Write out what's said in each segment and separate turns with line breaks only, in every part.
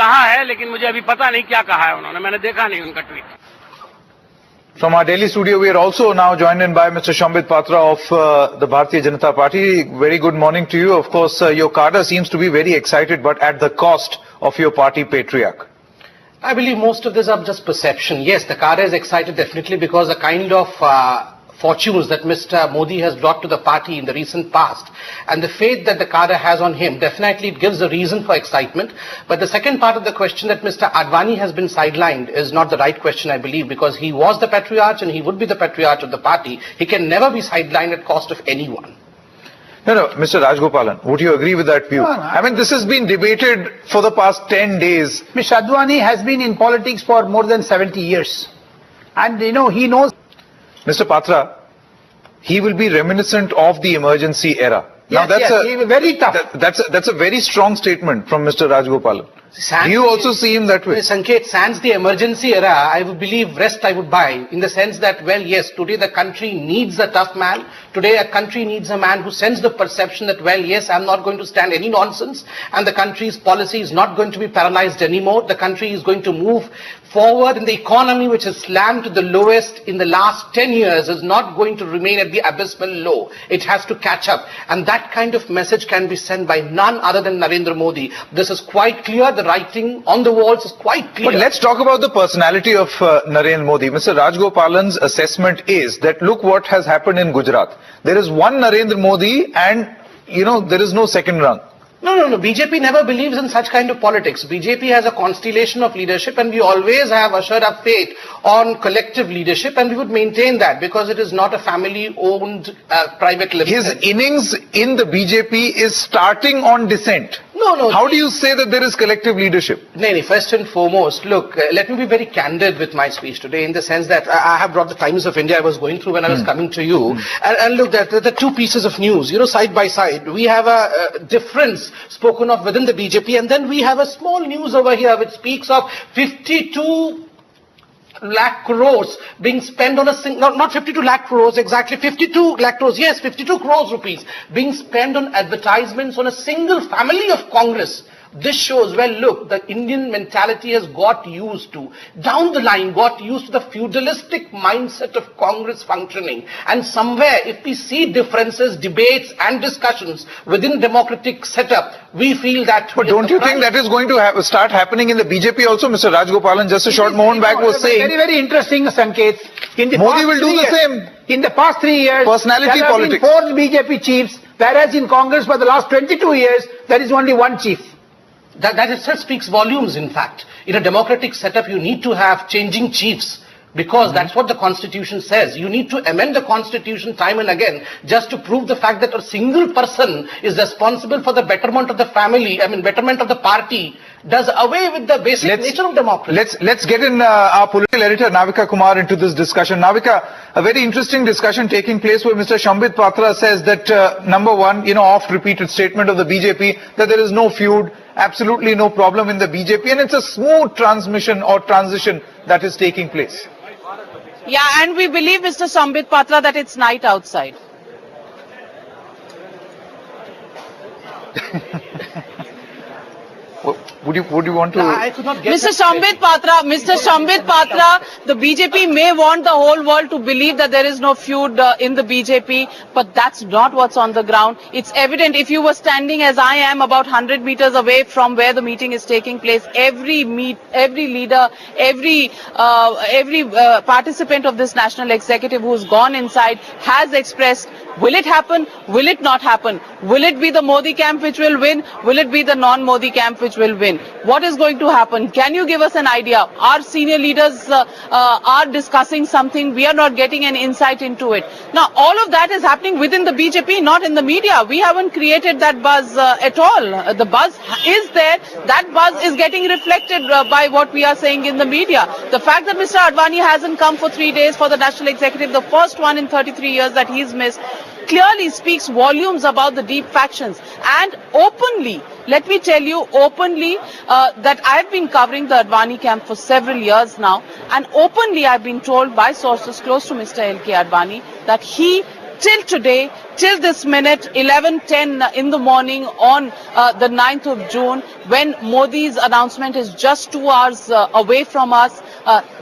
कहा है, लेकिन मुझे अभी पता नहीं क्या कहा है उन्होंने, मैंने देखा नहीं उनका tweet.
From our Delhi studio, we are also now joined in by Mr. Shambit Patra of the Bharatiya Janata Party. Very good morning to you. Of course, your cadre seems to be very excited, but at the cost of your party patriarch.
I believe most of this are just perception. Yes, the cadre is excited definitely because the kind of fortunes that Mr. Modi has brought to the party in the recent past and the faith that the cadre has on him, definitely it gives a reason for excitement. But the second part of the question, that Mr. Advani has been sidelined, is not the right question, I believe, because he was the patriarch and he would be the patriarch of the party. He can never be sidelined at cost of anyone.
No, Mr. Rajgopalan, would you agree with that view?
No.
I mean, this has been debated for the past 10 days.
Mr. Advani has been in politics for more than 70 years. And, he knows.
Mr. Patra, he will be reminiscent of the emergency era.
Yes,
now,
he was very tough.
That's a very strong statement from Mr. Rajgopalan. Do you also see him that way?
Sanket, sans the emergency era, I would believe rest I would buy, in the sense that, well, yes, today the country needs a tough man. Today a country needs a man who sends the perception that, well, yes, I'm not going to stand any nonsense, and the country's policy is not going to be paralyzed anymore. The country is going to move forward, and the economy, which has slammed to the lowest in the last 10 years, is not going to remain at the abysmal low. It has to catch up. And that kind of message can be sent by none other than Narendra Modi. This is quite clear. The writing on the walls is quite clear.
But let's talk about the personality of Narendra Modi. Mr. Rajgopalan's assessment is that look what has happened in Gujarat. There is one Narendra Modi and, there is no second rung.
No. BJP never believes in such kind of politics. BJP has a constellation of leadership, and we always have assured our faith on collective leadership, and we would maintain that because it is not a family-owned private limited.
His innings in the BJP is starting on descent.
No.
How do you say that there is collective leadership?
No. First and foremost, look, let me be very candid with my speech today, in the sense that I have brought the Times of India I was going through when I was coming to you. And look, the two pieces of news, side by side. We have a difference spoken of within the BJP, and then we have a small news over here which speaks of 52 lakh crores being spent on not 52 lakh crores exactly, 52 lakh crores, yes, 52 crores rupees being spent on advertisements on a single family of Congress. This shows, well, look, the Indian mentality has got used to, down the line, got used to the feudalistic mindset of Congress functioning. And somewhere, if we see differences, debates and discussions within democratic setup, we feel that...
But don't you think that is going to start happening in the BJP also? Mr. Rajgopalan just a short moment back was saying...
Very, very interesting, Sanket.
Modi will do the same.
In the past 3 years,
personality
there
politics.
have been 4 BJP chiefs, whereas in Congress for the last 22 years, there is only one chief.
That itself speaks volumes, in fact. In a democratic setup, you need to have changing chiefs, because that's what the Constitution says. You need to amend the Constitution time and again just to prove the fact that a single person is responsible for the betterment of the family, betterment of the party, does away with the basic nature of democracy.
Let's get in our political editor Navika Kumar into this discussion. Navika, a very interesting discussion taking place where Mr. Shambit Patra says that number one, oft-repeated statement of the BJP that there is no feud, absolutely no problem in the BJP, and it's a smooth transmission or transition that is taking place.
Yeah, and we believe, Mr. Shambit Patra, that it's night outside.
Would you want to...
I could not get
Mr. Shambit Patra, the BJP may want the whole world to believe that there is no feud in the BJP, but that's not what's on the ground. It's evident if you were standing as I am about 100 meters away from where the meeting is taking place, every leader, every participant of this national executive who's gone inside has expressed, will it happen? Will it not happen? Will it be the Modi camp which will win? Will it be the non-Modi camp which will win? What is going to happen? Can you give us an idea? Our senior leaders are discussing something. We are not getting an insight into it. Now, all of that is happening within the BJP, not in the media. We haven't created that buzz at all. The buzz is there. That buzz is getting reflected by what we are saying in the media. The fact that Mr. Advani hasn't come for 3 days for the national executive, the first one in 33 years that he's missed, clearly speaks volumes about the deep factions. And openly, let me tell you openly that I've been covering the Advani camp for several years now, and openly I've been told by sources close to Mr. L.K. Advani that he till today, till this minute, 11:10 in the morning on the 9th of June, when Modi's announcement is just 2 hours away from us,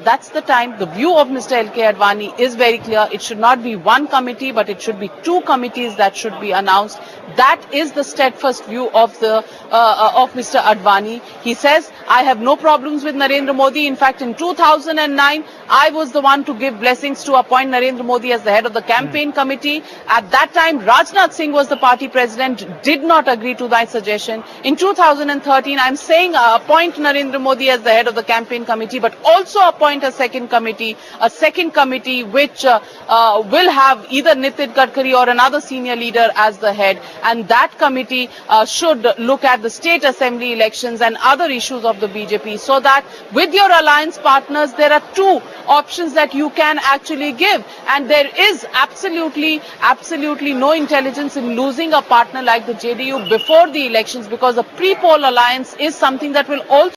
that's the time. The view of Mr. L.K. Advani is very clear. It should not be one committee, but it should be 2 committees that should be announced. That is the steadfast view of the of Mr. Advani. He says, I have no problems with Narendra Modi. In fact, in 2009, I was the one to give blessings to appoint Narendra Modi as the head of the campaign committee. At that time, Rajnath Singh was the party president, did not agree to that suggestion. In 2013, I'm saying appoint Narendra Modi as the head of the campaign committee, but also appoint a second committee which will have either Nitin Gadkari or another senior leader as the head. And that committee should look at the state assembly elections and other issues of the BJP, so that with your alliance partners, there are 2 options that you can actually give. And there is absolutely no intelligence in losing a partner like the JDU before the elections, because a pre-poll alliance is something that will also